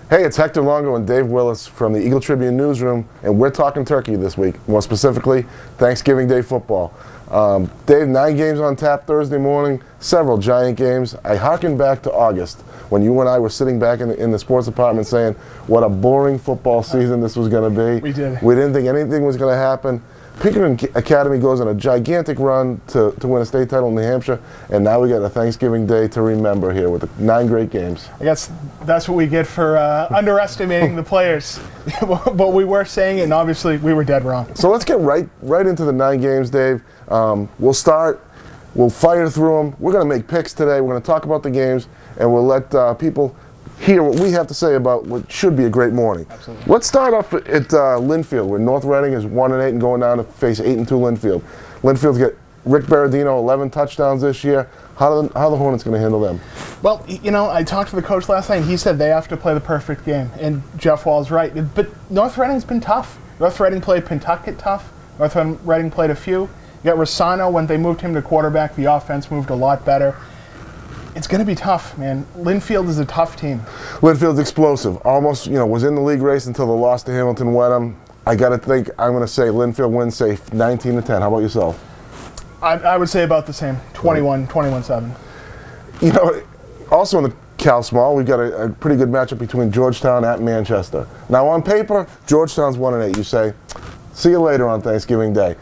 Hey, it's Hector, Longo, and Dave Willis from the Eagle-Tribune newsroom, and we're talking turkey this week, more specifically, Thanksgiving Day football. Dave, 9 games on tap Thursday morning, several giant games. I harken back to August, when you and I were sitting back in the sports department saying what a boring football season this was going to be. We did. We didn't think anything was going to happen. Pinkerton Academy goes on a gigantic run to win a state title in New Hampshire, and now we got a Thanksgiving Day to remember here with 9 great games. I guess that's what we get for underestimating the players. But we were saying it, and obviously we were dead wrong. So let's get right into the 9 games, Dave. We'll fire through them. We're going to make picks today. We're going to talk about the games, and we'll let people hear what we have to say about what should be a great morning. Absolutely. Let's start off at Linfield, where North Reading is 1-8 and going down to face 8-2 Linfield. Linfield's got Rick Berardino, 11 touchdowns this year. How are the Hornets going to handle them? Well, you know, I talked to the coach last night, and he said they have to play the perfect game, and Jeff Wall's right. But North Reading's been tough. North Reading played Pentucket tough. North Reading played a few. You got Rossano, when they moved him to quarterback, the offense moved a lot better. It's going to be tough, man. Linfield is a tough team. Linfield's explosive. Almost, was in the league race until the loss to Hamilton Wenham. I got to think, I'm going to say Linfield wins, say 19-10. How about yourself? I would say about the same, 21-7. Also in the Cal Small, we've got a pretty good matchup between Georgetown at Manchester. Now on paper, Georgetown's 1-8. You say, see you later on Thanksgiving Day.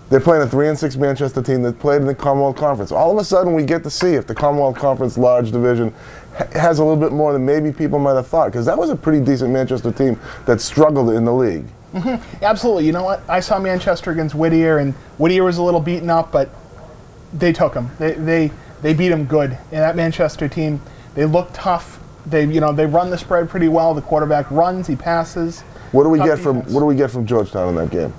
They're playing a 3-6 Manchester team that played in the Commonwealth Conference. All of a sudden, we get to see if the Commonwealth Conference large division has a little bit more than maybe people might have thought, because that was a pretty decent Manchester team that struggled in the league. Absolutely. You know what? I saw Manchester against Whittier, and Whittier was a little beaten up, but they took them. They beat them good. And that Manchester team, they look tough. They run the spread pretty well. The quarterback runs, he passes. What do we get from Georgetown in that game?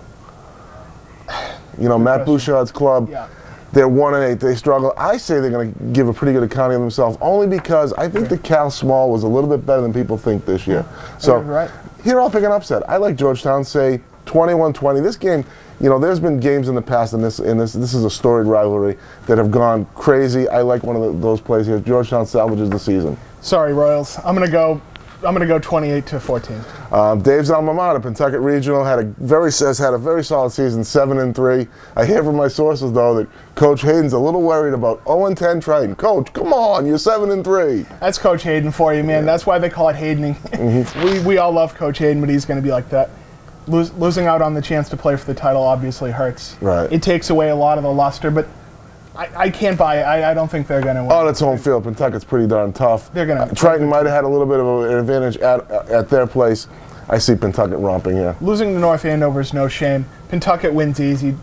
Matt Bouchard's club, yeah. They're 1-8. They struggle. I say they're going to give a pretty good accounting of themselves, only because I think the Cal Small was a little bit better than people think this year. Yeah. So right. Here I'll pick an upset. I like Georgetown, say 21-20. This game, there's been games in the past, and this is a storied rivalry that have gone crazy. I like one of those plays here. Georgetown salvages the season. Sorry, Royals. I'm gonna go 28-14. Dave's alma mater, Pentucket Regional, has had a very solid season, 7-3. I hear from my sources though that Coach Hayden's a little worried about 0-10 Triton. Coach, come on, you're 7-3. That's Coach Hayden for you, man. Yeah. That's why they call it Haydening. We all love Coach Hayden, but he's going to be like that. Losing out on the chance to play for the title obviously hurts. Right. It takes away a lot of the luster, but I can't buy it. I don't think they're going to win. On its home field, Pentucket's pretty darn tough. They're going to. Triton might have had a little bit of an advantage at their place. I see Pentucket romping here. Losing to North Andover is no shame. Pentucket wins easy.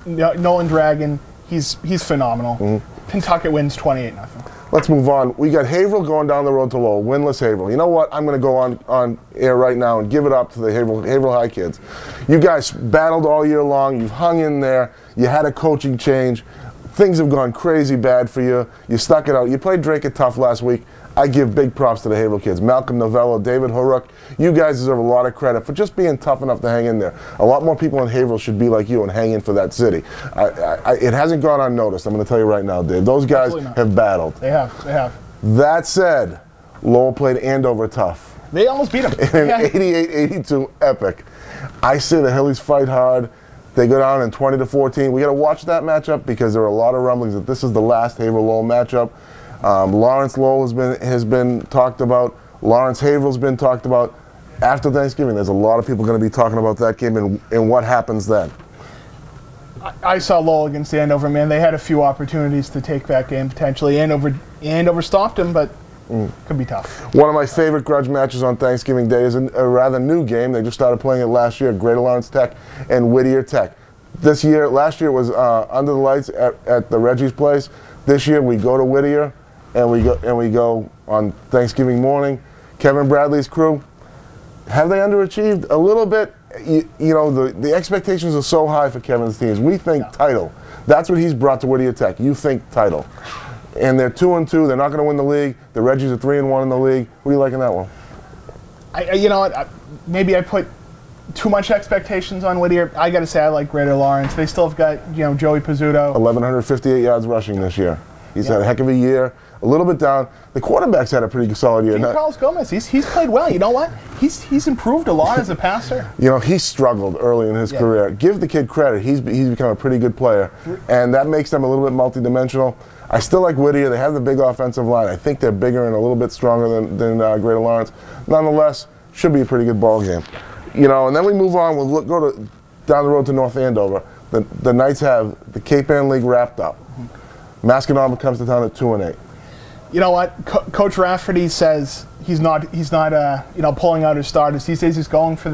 Nolan Dragon, he's phenomenal. Pentucket wins 28-0. Let's move on. We got Haverhill going down the road to Lowell, winless Haverhill. You know what? I'm going to go on air right now and give it up to the Haverhill High kids. You guys battled all year long. You've hung in there. You had a coaching change. Things have gone crazy bad for you. You stuck it out. You played Drake it tough last week. I give big props to the Haverhill kids. Malcolm Novello, David Huruk. You guys deserve a lot of credit for just being tough enough to hang in there. A lot more people in Haverhill should be like you and hang in for that city. It hasn't gone unnoticed. I'm going to tell you right now, Dave. Those guys have battled. They have. That said, Lowell played Andover tough. They almost beat them. In an 88-82 epic. I say the Hillies fight hard. They go down in 20-14. We got to watch that matchup because there are a lot of rumblings that this is the last Haverhill-Lowell matchup. Lawrence Lowell has been talked about. Lawrence Haverhill's been talked about. After Thanksgiving, there's a lot of people going to be talking about that game and what happens then. I saw Lowell against Andover, man. They had a few opportunities to take that game potentially. Andover stopped them, but could be tough. One of my favorite grudge matches on Thanksgiving Day is a rather new game. They just started playing it last year, Greater Lawrence Tech and Whittier Tech. Last year was under the lights at the Reggie's place. This year we go to Whittier and we go on Thanksgiving morning. Kevin Bradley's crew, have they underachieved a little bit? The expectations are so high for Kevin's teams. We think title. That's what he's brought to Whittier Tech. You think title. And they're 2-2. They're not going to win the league. The Reggies are 3-1 in the league. What do you like in that one? Maybe I put too much expectations on Whittier. I got to say I like Greater Lawrence. They still have got Joey Pizzuto. 1,158 yards rushing this year. He's had a heck of a year. A little bit down. The quarterback's had a pretty solid year. Carlos Gomez, he's played well. You know what? He's improved a lot as a passer. You know, he struggled early in his career. Give the kid credit. He's become a pretty good player, and that makes them a little bit multidimensional. I still like Whittier. They have the big offensive line. I think they're bigger and a little bit stronger than Greater Lawrence. Nonetheless, should be a pretty good ball game. You know, and then we move on. We'll go down the road to North Andover. The Knights have the Cape Ann League wrapped up. Masconomet comes to town at 2-8. You know what? Coach Rafferty says he's not pulling out his starters. He says he's going for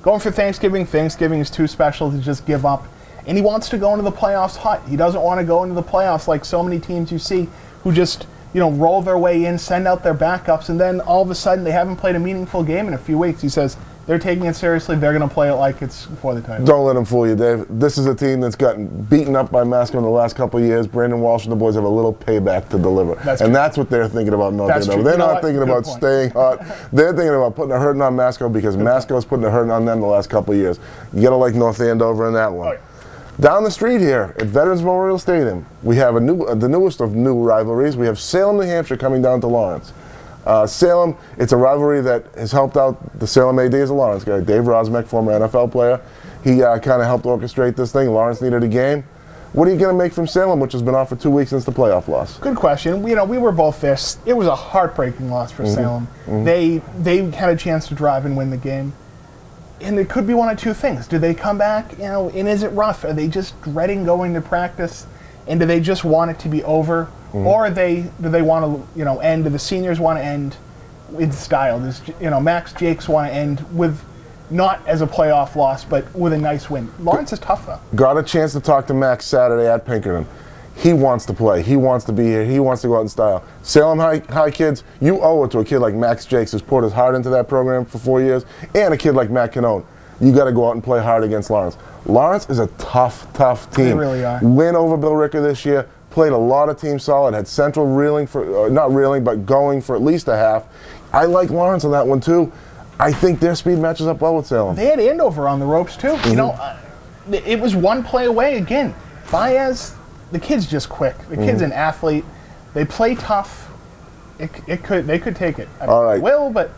Thanksgiving. Thanksgiving is too special to just give up, and he wants to go into the playoffs hot. He doesn't want to go into the playoffs like so many teams you see who just roll their way in, send out their backups, and then all of a sudden they haven't played a meaningful game in a few weeks. He says they're taking it seriously. They're going to play it like it's for the title. Don't let them fool you, Dave. This is a team that's gotten beaten up by Masco in the last couple of years. Brandon Walsh and the boys have a little payback to deliver. That's what they're thinking about North Andover. They're not thinking about staying hot. They're thinking about putting a hurting on Masco because Masco's putting a hurting on them the last couple of years. You got to like North Andover in that one. Oh, yeah. Down the street here at Veterans Memorial Stadium, we have the newest of new rivalries. We have Salem, New Hampshire coming down to Lawrence. Salem, it's a rivalry that has helped out the Salem AD as a Lawrence guy. Dave Rosmek, former NFL player, he kind of helped orchestrate this thing. Lawrence needed a game. What are you going to make from Salem, which has been off for 2 weeks since the playoff loss? Good question. We were both there. It was a heartbreaking loss for Salem. They had a chance to drive and win the game. And it could be one of two things. Do they come back, and is it rough? Are they just dreading going to practice? And do they just want it to be over? Or do they want to, end, do the seniors want to end in style? Does, Max Jakes want to end with, not as a playoff loss, but with a nice win? Lawrence is tough, though. Got a chance to talk to Max Saturday at Pinkerton. He wants to play. He wants to be here. He wants to go out in style. Salem High kids, you owe it to a kid like Max Jakes who's poured his heart into that program for 4 years, and a kid like Matt Canone. You got to go out and play hard against Lawrence. Lawrence is a tough team. They really are. Win over Bill Ricker this year. Played a lot of teams solid. Had Central not reeling, but going for at least a half. I like Lawrence on that one too. I think their speed matches up well with Salem. They had Andover on the ropes too. It was one play away again. Baez. The kid's just quick. The kid's an athlete. They play tough. They could take it. All right. Will, but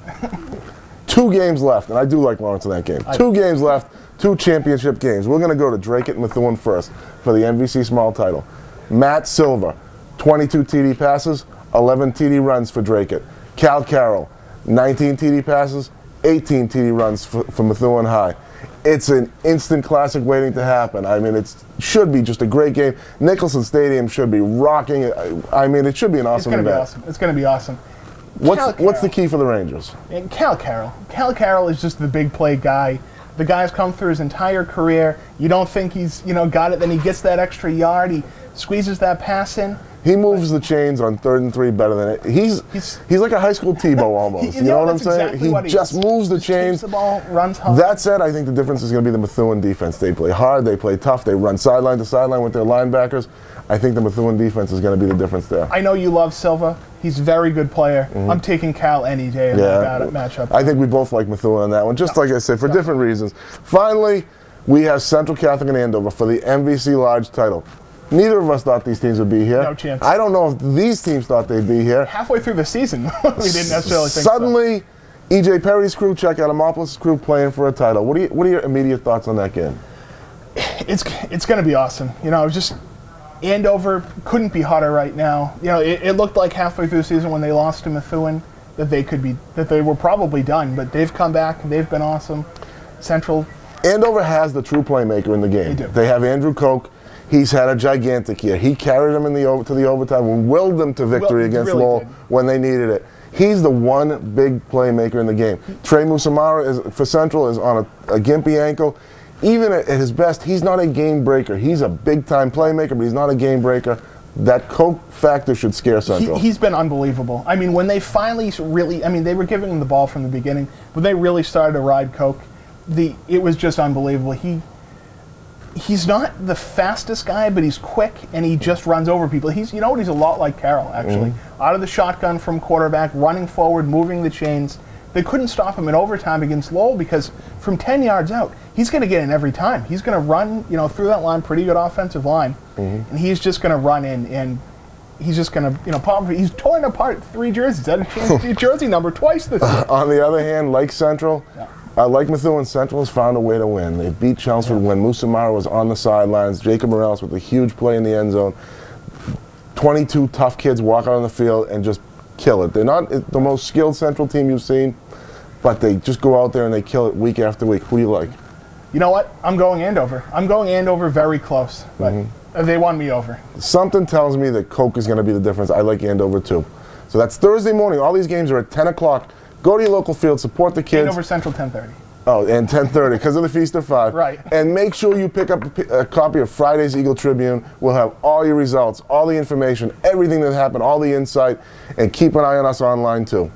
2 games left, and I do like Lawrence in that game. 2 games left, 2 championship games. We're going to go to Drake and Methuen first for the MVC small title. Matt Silver, 22 TD passes, 11 TD runs for Drake. Cal Carroll, 19 TD passes, 18 TD runs for Methuen High. It's an instant classic waiting to happen. I mean, it should be just a great game. Nicholson Stadium should be rocking. I mean, it should be an awesome event. It's going to be awesome. What's the key for the Rangers? And Cal Carroll. Cal Carroll is just the big play guy. The guy's come through his entire career. You don't think he's got it. Then he gets that extra yard. He squeezes that pass in. He moves the chains on 3rd and 3 better than it. He's like a high school Tebow almost. You know what I'm saying? Exactly he just moves the chains. The ball, runs hard. That said, I think the difference is going to be the Methuen defense. They play hard. They play tough. They run sideline to sideline with their linebackers. I think the Methuen defense is going to be the difference there. I know you love Silva. He's a very good player. I'm taking Cal any day in that matchup. I think we both like Methuen on that one, just like I said, for different reasons. Finally, we have Central Catholic and Andover for the MVC Large title. Neither of us thought these teams would be here. No chance. I don't know if these teams thought they'd be here. Halfway through the season, we didn't necessarily think Suddenly, E.J. Perry's crew, Chuck Adamopoulos' crew playing for a title. What are your immediate thoughts on that game? It's going to be awesome. Just Andover couldn't be hotter right now. It looked like halfway through the season when they lost to Methuen that they were probably done, but they've come back. They've been awesome. Central. Andover has the true playmaker in the game. They do. They have Andrew Koch. He's had a gigantic year. He carried them to the overtime and willed them to victory against Lowell when they needed it. He's the one big playmaker in the game. Trey Musamara for Central is on a gimpy ankle. Even at his best, he's not a game breaker. He's a big-time playmaker, but he's not a game breaker. That Koch factor should scare Central. He's been unbelievable. I mean, when they finally they were giving him the ball from the beginning, but they really started to ride Koch. It was just unbelievable. He's not the fastest guy, but he's quick, and he just runs over people. He's a lot like Carroll, actually. Out of the shotgun from quarterback, running forward, moving the chains. They couldn't stop him in overtime against Lowell because from 10 yards out, he's going to get in every time. He's going to run, through that line, pretty good offensive line, and he's just going to run in. And he's just going to, pop. He's torn apart 3 jerseys. Had a chance to do jersey number twice this year. On the other hand, Lake Central, Lake Methuen Central has found a way to win. They beat Chelmsford when Musamara was on the sidelines. Jacob Morales with a huge play in the end zone. 22 tough kids walk out on the field and just kill it. They're not the most skilled Central team you've seen, but they just go out there and they kill it week after week. Who do you like? You know what? I'm going Andover. I'm going Andover very close, but they won me over. Something tells me that Coke is going to be the difference. I like Andover too. So that's Thursday morning. All these games are at 10 o'clock. Go to your local field, support the kids. Andover Central 10:30. Oh, and 10:30 because of the Feast of Five. Right. And make sure you pick up a copy of Friday's Eagle-Tribune. We'll have all your results, all the information, everything that happened, all the insight, and keep an eye on us online too.